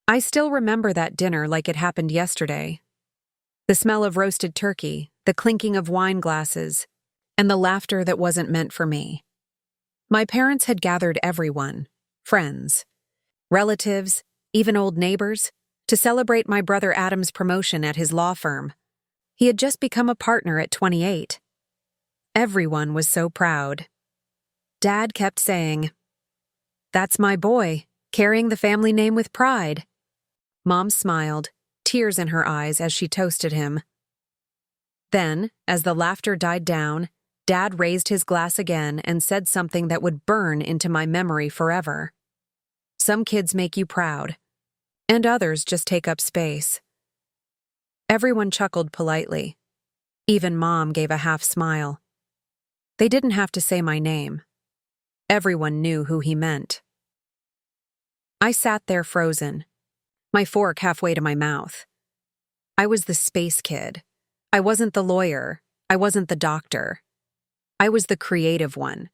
I still remember that dinner like it happened yesterday. The smell of roasted turkey, the clinking of wine glasses, and the laughter that wasn't meant for me. My parents had gathered everyone, friends, relatives, even old neighbors, to celebrate my brother Adam's promotion at his law firm. He had just become a partner at 28. Everyone was so proud. Dad kept saying, "That's my boy, carrying the family name with pride." Mom smiled, tears in her eyes as she toasted him. Then, as the laughter died down, Dad raised his glass again and said something that would burn into my memory forever. Some kids make you proud, and others just take up space. Everyone chuckled politely. Even Mom gave a half smile. They didn't have to say my name. Everyone knew who he meant. I sat there frozen, my fork halfway to my mouth. I was the space kid. I wasn't the lawyer. I wasn't the doctor. I was the creative one.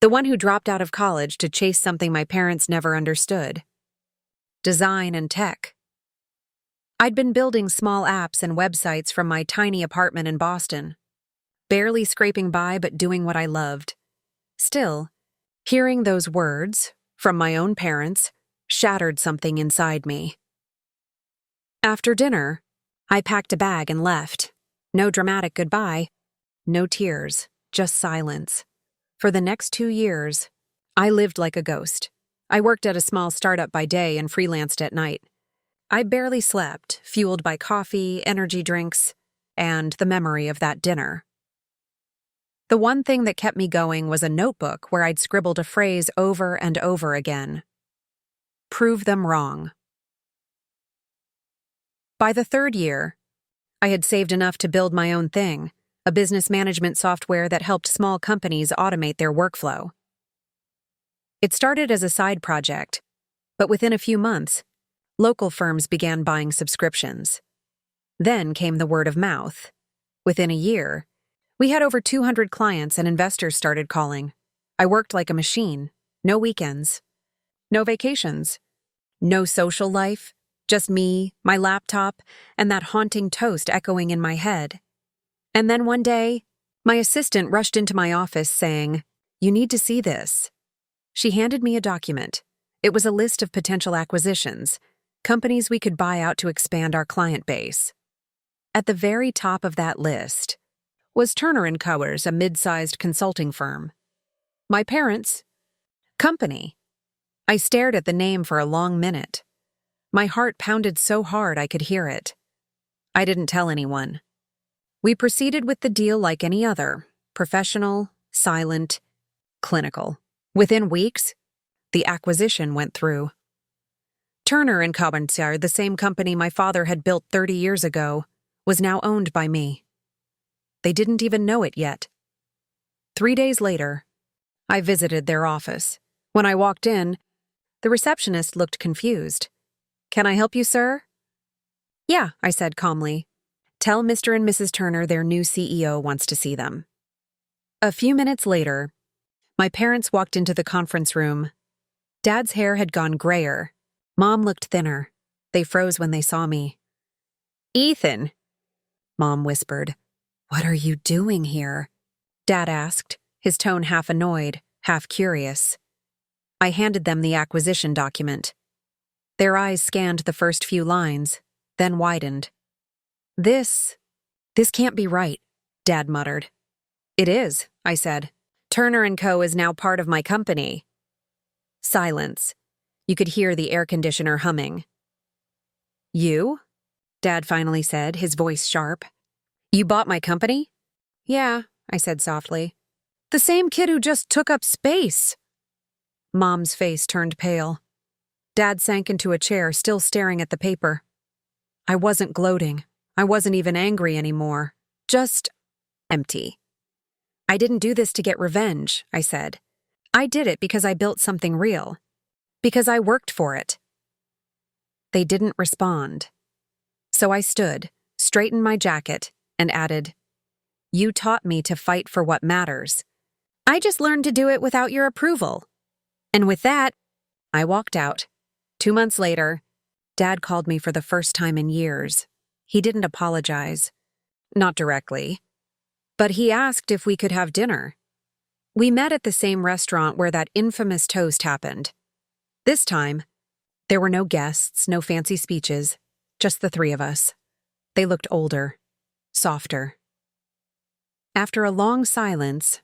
The one who dropped out of college to chase something my parents never understood. Design and tech. I'd been building small apps and websites from my tiny apartment in Boston, barely scraping by but doing what I loved. Still, hearing those words, from my own parents, shattered something inside me. After dinner, I packed a bag and left. No dramatic goodbye, no tears, just silence. For the next 2 years, I lived like a ghost. I worked at a small startup by day and freelanced at night. I barely slept, fueled by coffee, energy drinks, and the memory of that dinner. The one thing that kept me going was a notebook where I'd scribbled a phrase over and over again. Prove them wrong. By the 3rd year, I had saved enough to build my own thing, a business management software that helped small companies automate their workflow. It started as a side project, but within a few months, local firms began buying subscriptions. Then came the word of mouth. Within a year, we had over 200 clients and investors started calling. I worked like a machine. No weekends. No vacations. No social life. Just me, my laptop, and that haunting toast echoing in my head. And then one day, my assistant rushed into my office saying, "You need to see this." She handed me a document. It was a list of potential acquisitions, companies we could buy out to expand our client base. At the very top of that list was Turner & Cowers, a mid-sized consulting firm. My parents' company. I stared at the name for a long minute. My heart pounded so hard I could hear it. I didn't tell anyone. We proceeded with the deal like any other, professional, silent, clinical. Within weeks, the acquisition went through. Turner & Cowers, the same company my father had built 30 years ago, was now owned by me. They didn't even know it yet. 3 days later, I visited their office. When I walked in, the receptionist looked confused. "Can I help you, sir?" "Yeah," I said calmly. "Tell Mr. and Mrs. Turner their new CEO wants to see them." A few minutes later, my parents walked into the conference room. Dad's hair had gone grayer. Mom looked thinner. They froze when they saw me. "Ethan," Mom whispered. "What are you doing here?" Dad asked, his tone half annoyed, half curious. I handed them the acquisition document. Their eyes scanned the first few lines, then widened. This can't be right," Dad muttered. "It is," I said. "Turner & Co. is now part of my company." Silence. You could hear the air conditioner humming. "You?" Dad finally said, his voice sharp. "You bought my company?" "Yeah," I said softly. "The same kid who just took up space." Mom's face turned pale. Dad sank into a chair, still staring at the paper. I wasn't gloating. I wasn't even angry anymore. Just empty. "I didn't do this to get revenge," I said. "I did it because I built something real. Because I worked for it." They didn't respond. So I stood, straightened my jacket, and added, "You taught me to fight for what matters. I just learned to do it without your approval." And with that, I walked out. 2 months later, Dad called me for the first time in years. He didn't apologize. Not directly. But he asked if we could have dinner. We met at the same restaurant where that infamous toast happened. This time, there were no guests, no fancy speeches, just the three of us. They looked older, softer. After a long silence,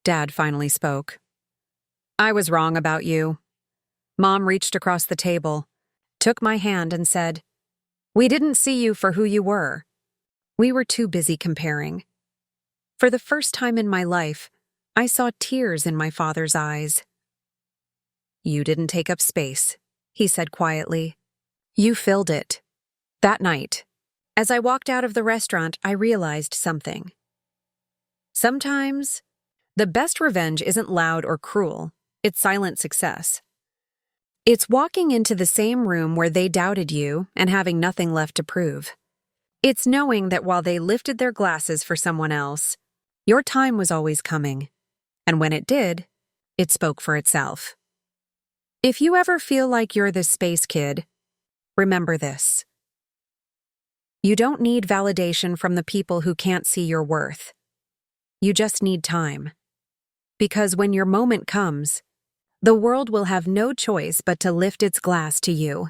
Dad finally spoke. "I was wrong about you." Mom reached across the table, took my hand and said, "We didn't see you for who you were." We were too busy comparing. For the first time in my life, I saw tears in my father's eyes. "You didn't take up space," he said quietly. "You filled it." That night, as I walked out of the restaurant, I realized something. Sometimes, the best revenge isn't loud or cruel, it's silent success. It's walking into the same room where they doubted you and having nothing left to prove. It's knowing that while they lifted their glasses for someone else, your time was always coming. And when it did, it spoke for itself. If you ever feel like you're the space kid, remember this. You don't need validation from the people who can't see your worth. You just need time. Because when your moment comes, the world will have no choice but to lift its glass to you.